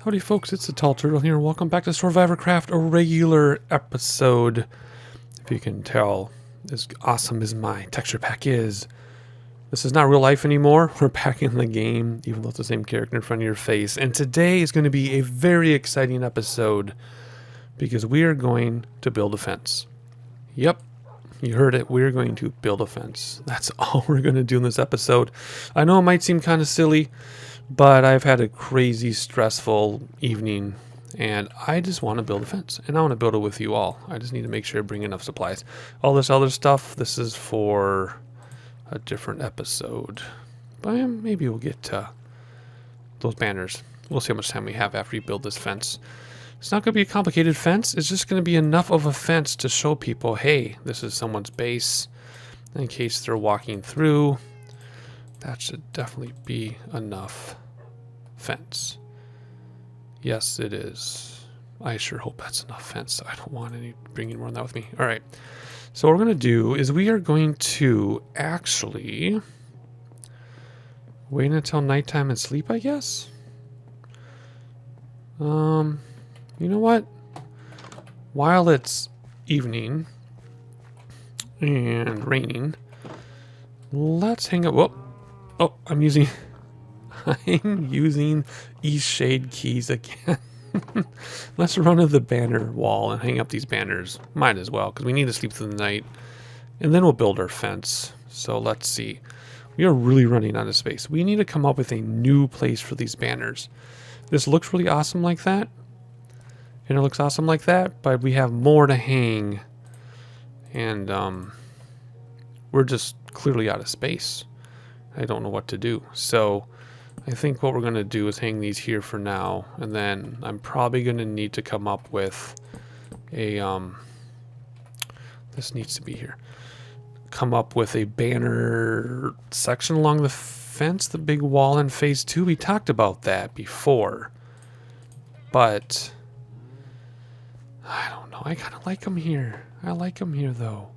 Howdy folks, it's the Tall Turtle here. Welcome back to SoarvivorCraft, a regular episode. If you can tell, as awesome as my texture pack is, this is not real life anymore. We're back in the game, even though it's the same character in front of your face. And today is going to be a very exciting episode because we are going to build a fence. Yep, you heard it. We're going to build a fence. That's all we're going to do in this episode. I know it might seem kind of silly, but I've had a crazy, stressful evening, and I just want to build a fence, and I want to build it with you all. I just need to make sure I bring enough supplies. All this other stuff, this is for a different episode. But maybe we'll get to those banners. We'll see how much time we have after we build this fence. It's not going to be a complicated fence. It's just going to be enough of a fence to show people, hey, this is someone's base, in case they're walking through. That should definitely be enough fence. Yes, it is. I sure hope that's enough fence. I don't want any bringing more than that with me. All right. So what we're going to do is we are going to actually wait until nighttime and sleep, I guess. You know what? While it's evening and raining, let's hang up. Whoop. Oh, I'm using East Shade keys again. Let's run to the banner wall and hang up these banners. Might as well, because we need to sleep through the night. And then we'll build our fence. So let's see. We are really running out of space. We need to come up with a new place for these banners. This looks really awesome like that. And it looks awesome like that, but we have more to hang. And we're just clearly out of space. I don't know what to do. So I think what we're going to do is hang these here for now. And then I'm probably going to need to come up with a, this needs to be here. Come up with a banner section along the fence, the big wall in phase 2. We talked about that before. But I don't know. I kind of like them here. I like them here though.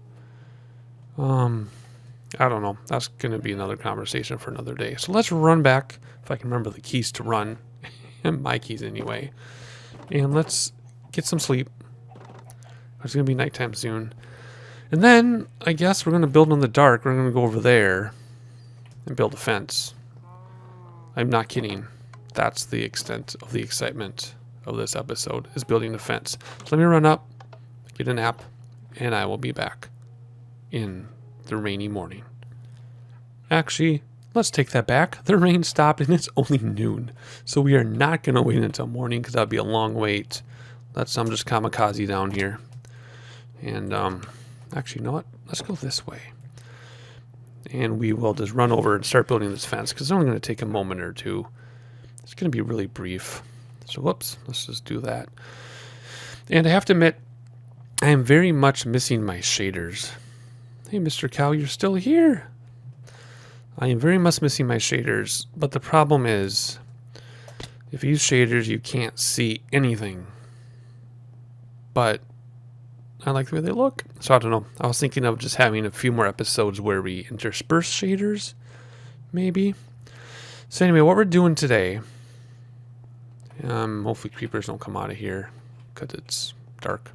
I don't know. That's going to be another conversation for another day. So let's run back, if I can remember the keys to run. My keys anyway. And let's get some sleep. It's going to be nighttime soon. And then, I guess we're going to build in the dark. We're going to go over there and build a fence. I'm not kidding. That's the extent of the excitement of this episode, is building a fence. So let me run up, get a nap, and I will be back in the rainy morning. Actually, let's take that back. The rain stopped and it's only noon. So we are not going to wait until morning because that would be a long wait. I'm just kamikaze down here. And actually, you know what? Let's go this way. And we will just run over and start building this fence because it's only going to take a moment or two. It's going to be really brief. So whoops, let's just do that. And I have to admit, I am very much missing my shaders. Hey, Mr. Cow, you're still here. I am very much missing my shaders, but the problem is, if you use shaders, you can't see anything. But I like the way they look. So I don't know. I was thinking of just having a few more episodes where we intersperse shaders, maybe. So anyway, what we're doing today, hopefully creepers don't come out of here because it's dark.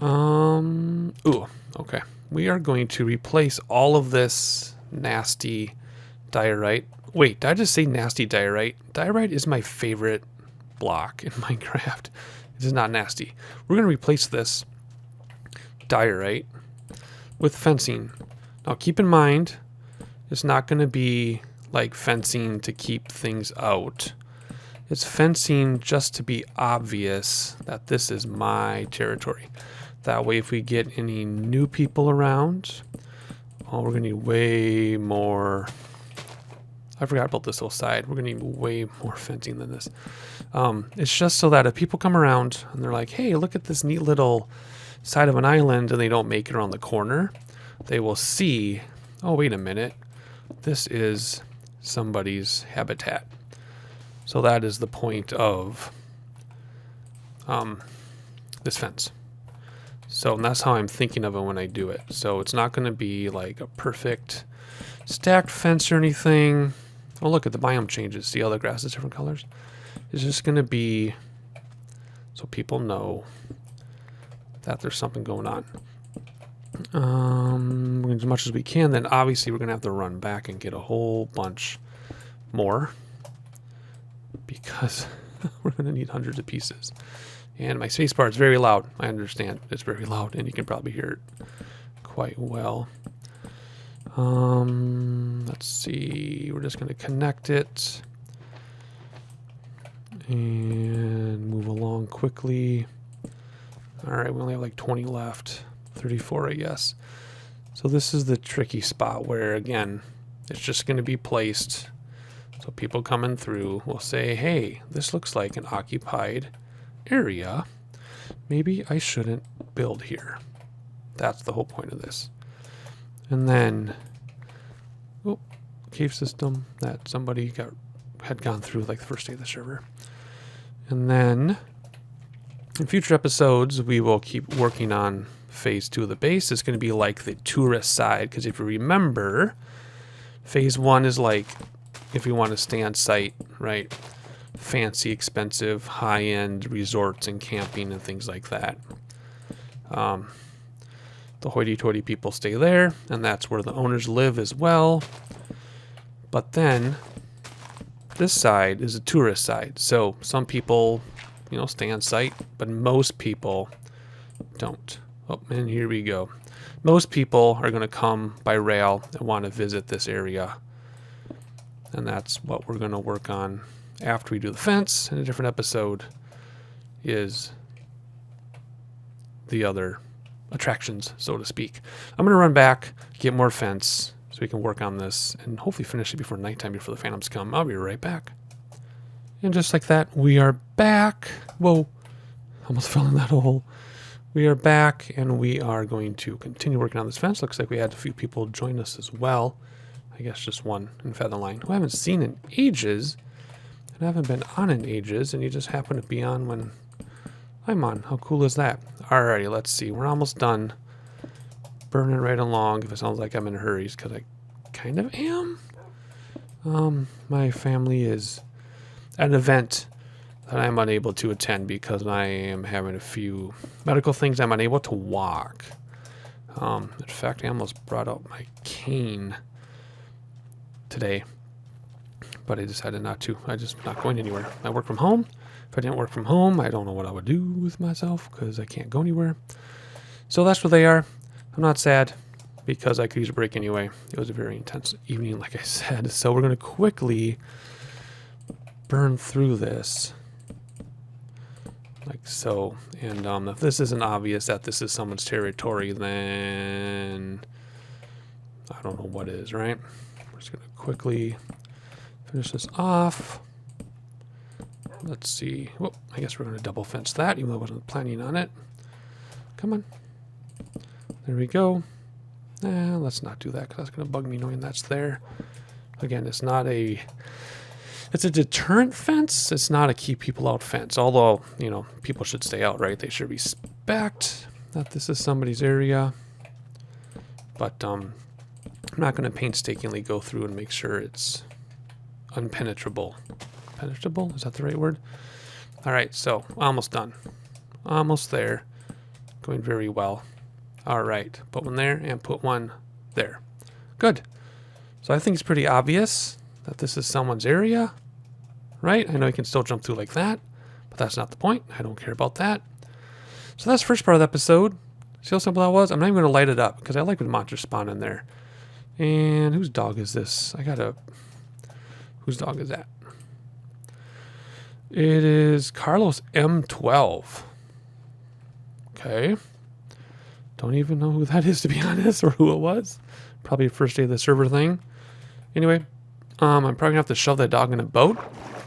Ooh, okay. We are going to replace all of this nasty diorite. Wait, did I just say nasty diorite? Diorite is my favorite block in Minecraft. It is not nasty. We're going to replace this diorite with fencing. Now keep in mind, it's not going to be like fencing to keep things out. It's fencing just to be obvious that this is my territory. That way, if we get any new people around, oh, we're going to need way more. I forgot about this whole side. We're going to need way more fencing than this. It's just so that if people come around and they're like, hey, look at this neat little side of an island, and they don't make it around the corner, they will see, oh, wait a minute. This is somebody's habitat. So that is the point of this fence. So that's how I'm thinking of it when I do it. So it's not going to be like a perfect stacked fence or anything. Oh, look at the biome changes. See how the grass is different colors? is just going to be so people know that there's something going on. As much as we can, then obviously we're going to have to run back and get a whole bunch more because we're going to need hundreds of pieces. And my spacebar is very loud. I understand it's very loud, and you can probably hear it quite well. Let's see. We're just going to connect it and move along quickly. All right, we only have like 20 left. 34, I guess. So this is the tricky spot where, again, it's just going to be placed. So people coming through will say, hey, this looks like an occupied area. Maybe I shouldn't build here. That's the whole point of this. And then, cave system that somebody had gone through like the first day of the server. And then in future episodes, we will keep working on phase 2 of the base. It's going to be like the tourist side, because if you remember, phase 1 is like if you want to stay on site, right? Fancy, expensive, high-end resorts and camping and things like that. The hoity-toity people stay there, and that's where the owners live as well. But then this side is a tourist side. So some people, stay on site, but most people don't. Oh, and here we go. Most people are going to come by rail and want to visit this area. And that's what we're going to work on after we do the fence. In a different episode is the other attractions, so to speak. I'm going to run back, get more fence, so we can work on this and hopefully finish it before nighttime, before the phantoms come. I'll be right back. And just like that, we are back. Whoa, almost fell in that hole. We are back, and we are going to continue working on this fence. Looks like we had a few people join us as well. I guess just one in Featherline, who I haven't seen in ages, and I haven't been on in ages, and you just happen to be on when I'm on. How cool is that? Alrighty, let's see. We're almost done. Burning right along. If it sounds like I'm in hurries, because I kind of am. My family is at an event that I'm unable to attend because I am having a few medical things. I'm unable to walk. In fact, I almost brought out my cane today, but I decided not to. I'm just not going anywhere. I work from home. If I didn't work from home, I don't know what I would do with myself because I can't go anywhere. So that's where they are. I'm not sad because I could use a break anyway. It was a very intense evening, like I said. So we're going to quickly burn through this. Like so. And if this isn't obvious that this is someone's territory, then I don't know what is, right? We're just going to quickly finish this off. Let's see. Well, I guess we're going to double fence that, even though I wasn't planning on it. Come on. There we go. Let's not do that because that's going to bug me knowing that's there. Again, it's a deterrent fence. It's not a keep people out fence. Although, people should stay out, right? They should respect that this is somebody's area. But I'm not going to painstakingly go through and make sure it's unpenetrable. Penetrable? Is that the right word? All right, so almost done. Almost there. Going very well. All right, put one there and put one there. Good. So I think it's pretty obvious that this is someone's area, right? I know you can still jump through like that, but that's not the point. I don't care about that. So that's the first part of the episode. See how simple that was? I'm not even going to light it up because I like when monsters spawn in there. And whose dog is this? Whose dog is that? It is Carlos M12. Okay. Don't even know who that is, to be honest, or who it was. Probably first day of the server thing. Anyway, I'm probably going to have to shove that dog in a boat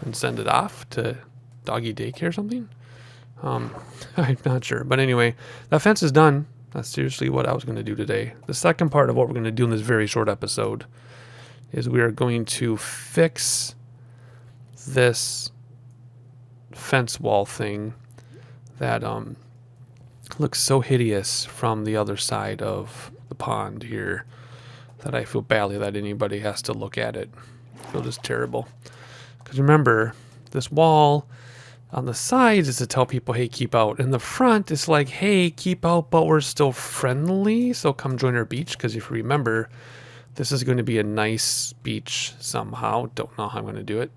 and send it off to doggy daycare or something. I'm not sure. But anyway, that fence is done. That's seriously what I was going to do today. The second part of what we're going to do in this very short episode is we are going to fix this fence wall thing that looks so hideous from the other side of the pond here that I feel badly that anybody has to look at it. I feel just terrible. Because remember, this wall on the sides is to tell people, hey, keep out. In the front, it's like, hey, keep out, but we're still friendly, so come join our beach. Because if you remember, this is going to be a nice beach somehow. Don't know how I'm going to do it.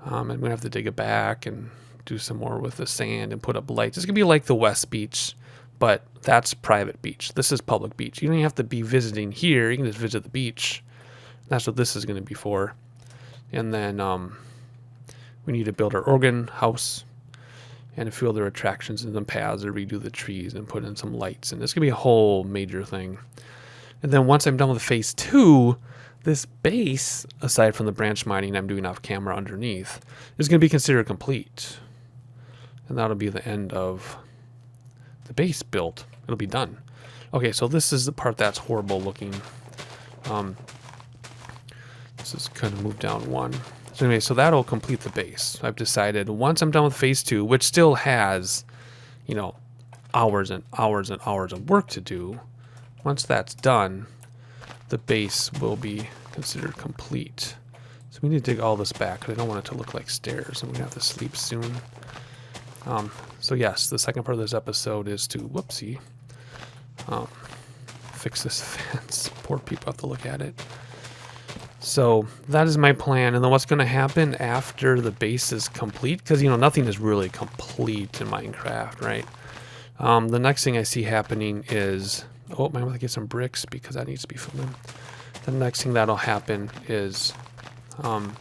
I'm going to have to dig it back and do some more with the sand and put up lights. It's going to be like the West Beach, but that's private beach. This is public beach. You don't even have to be visiting here. You can just visit the beach. That's what this is going to be for. And then we need to build our organ house and a few other attractions and some paths to redo the trees and put in some lights. And this going to be a whole major thing. And then once I'm done with phase 2, this base, aside from the branch mining I'm doing off camera underneath, is going to be considered complete. And that'll be the end of the base built. It'll be done. Okay, so this is the part that's horrible looking. This is kind of moved down one. So anyway, so that'll complete the base. I've decided once I'm done with phase 2, which still has, you know, hours and hours and hours of work to do. Once that's done, the base will be considered complete. So we need to dig all this back because I don't want it to look like stairs. I'm going to have to sleep soon. So yes, the second part of this episode is to, whoopsie, fix this fence. Poor people have to look at it. So that is my plan. And then what's going to happen after the base is complete, because, you know, nothing is really complete in Minecraft, right? The next thing I see happening is, oh, I want to get some bricks because that needs to be filled in. The next thing that'll happen is, hang on,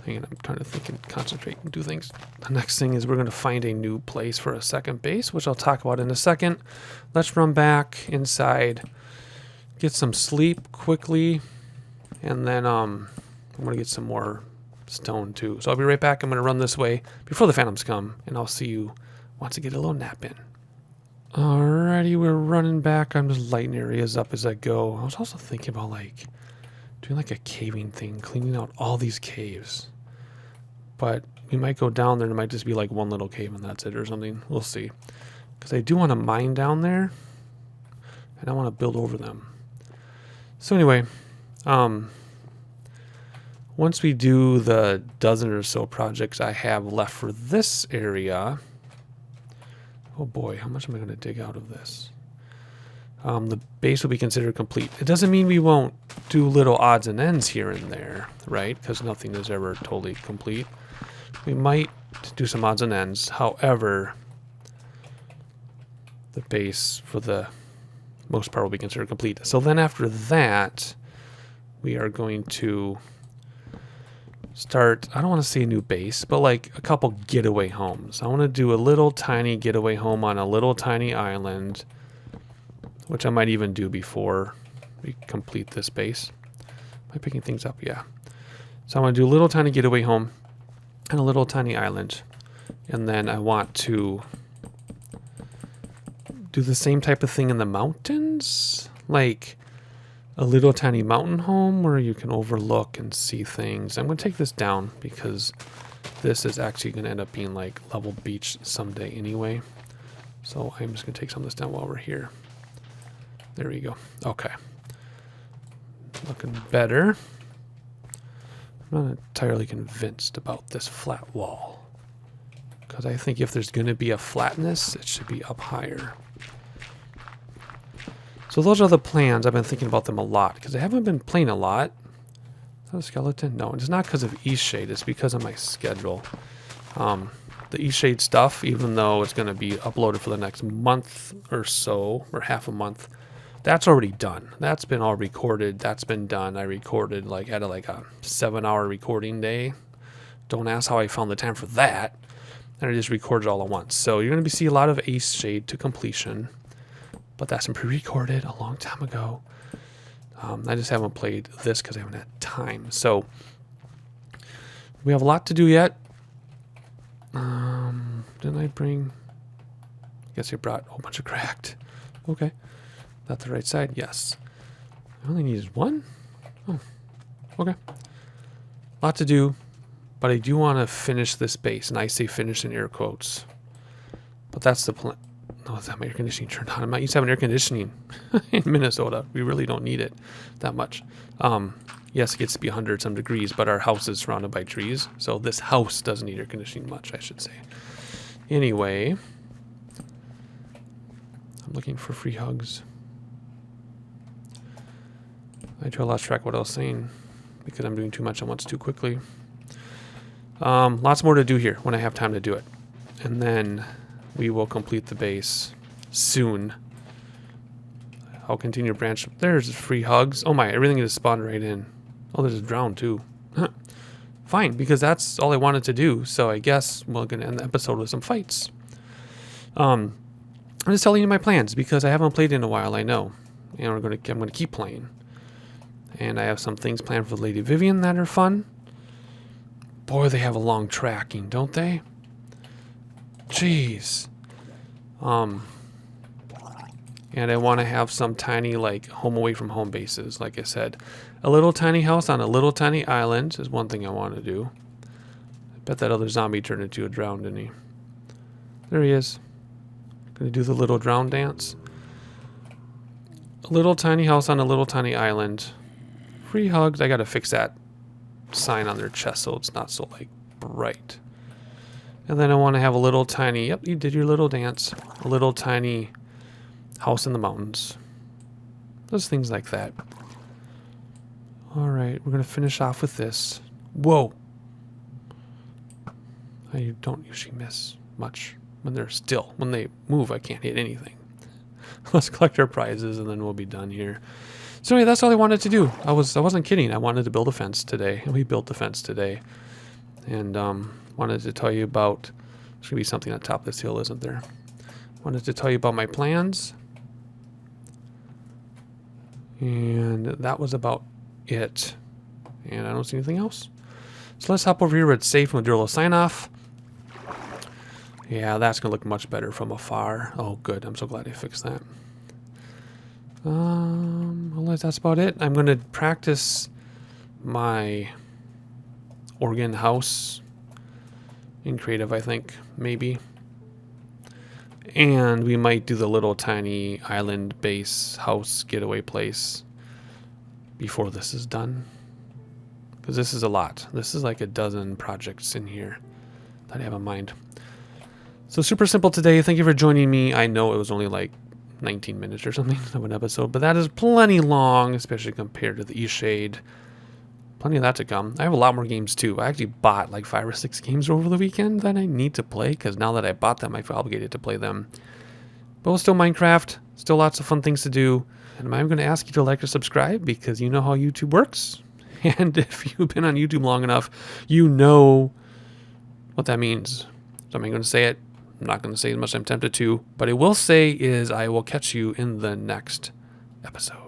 I'm trying to think and concentrate and do things. The next thing is we're going to find a new place for a second base, which I'll talk about in a second. Let's run back inside, get some sleep quickly, and then I'm going to get some more stone too. So I'll be right back. I'm going to run this way before the phantoms come, and I'll see you once I get a little nap in. Alrighty, we're running back. I'm just lighting areas up as I go. I was also thinking about like doing like a caving thing, cleaning out all these caves. But we might go down there and it might just be like one little cave and that's it or something. We'll see. Because I do want to mine down there and I want to build over them. So anyway, once we do the dozen or so projects I have left for this area, oh boy, how much am I going to dig out of this? The base will be considered complete. It doesn't mean we won't do little odds and ends here and there, right? Because nothing is ever totally complete. We might do some odds and ends. However, the base for the most part will be considered complete. So then after that, we are going to start, I don't want to say a new base, but like a couple getaway homes. I want to do a little tiny getaway home on a little tiny island, which I might even do before we complete this base. Am I picking things up? Yeah. So I want to do a little tiny getaway home and a little tiny island. And then I want to do the same type of thing in the mountains, like a little tiny mountain home where you can overlook and see things. I'm going to take this down because this is actually going to end up being like level beach someday anyway. So I'm just going to take some of this down while we're here. There we go. Okay. Looking better. I'm not entirely convinced about this flat wall, because I think if there's going to be a flatness, it should be up higher. So those are the plans. I've been thinking about them a lot because I haven't been playing a lot. Is that a skeleton? No, it's not because of Eastshade. It's because of my schedule. The Eastshade stuff, even though it's going to be uploaded for the next month or so, or half a month, that's already done. That's been all recorded. That's been done. I recorded had a 7-hour recording day. Don't ask how I found the time for that. And I just recorded all at once. So you're going to see a lot of Eastshade to completion. But that's been pre-recorded a long time ago. I just haven't played this because I haven't had time. So we have a lot to do yet. Didn't I bring... I guess I brought a whole bunch of cracked. Okay. Not the right side? Yes. I only needed one? Oh. Okay. Lot to do. But I do want to finish this base. And I say finish in air quotes. But that's the plan. Oh, is that my air conditioning turned on? I'm not used to having air conditioning in Minnesota. We really don't need it that much. Yes, it gets to be 100 some degrees, but our house is surrounded by trees. So this house doesn't need air conditioning much, I should say. Anyway, I'm looking for free hugs. I lost track of what I was saying because I'm doing too much at once too quickly. Lots more to do here when I have time to do it. And then we will complete the base soon. I'll continue to branch. There's free hugs. Oh my, everything is spawned right in. Oh, there's a drown too. Fine, because that's all I wanted to do. So I guess we're going to end the episode with some fights. I'm just telling you my plans because I haven't played in a while, I know. And I'm going to keep playing. And I have some things planned for Lady Vivian that are fun. Boy, they have a long tracking, don't they? Jeez. And I want to have some tiny, like, home away from home bases, like I said. A little tiny house on a little tiny island is one thing I want to do. I bet that other zombie turned into a drown, didn't he? There he is. Gonna do the little drown dance. A little tiny house on a little tiny island. Free hugs. I gotta fix that sign on their chest so it's not so, like, bright. And then I want to have a little tiny, yep, you did your little dance. A little tiny house in the mountains. Those things like that. Alright, we're going to finish off with this. Whoa! I don't usually miss much when they're still. When they move, I can't hit anything. Let's collect our prizes and then we'll be done here. So anyway, that's all I wanted to do. I wasn't kidding. I wanted to build a fence today. And we built the fence today. And wanted to tell you about, there's going to be something on top of this hill, isn't there? Wanted to tell you about my plans. And that was about it. And I don't see anything else. So let's hop over here where it's safe and we'll do a little sign off. Yeah, that's going to look much better from afar. Oh, good. I'm so glad I fixed that. Well, that's about it. I'm going to practice my Oregon house in creative, I think, maybe. And we might do the little tiny island base house getaway place before this is done. Because this is a lot. This is like a dozen projects in here that I have in mind. So super simple today. Thank you for joining me. I know it was only like 19 minutes or something of an episode, but that is plenty long, especially compared to the E-Shade. Plenty of that to come. I have a lot more games too. I actually bought like 5 or 6 games over the weekend that I need to play because now that I bought them, I feel obligated to play them. But we'll still Minecraft. Still lots of fun things to do. And I'm going to ask you to like or subscribe because you know how YouTube works. And if you've been on YouTube long enough, you know what that means. So I'm going to say it. I'm not going to say as much as I'm tempted to. But I will say is I will catch you in the next episode.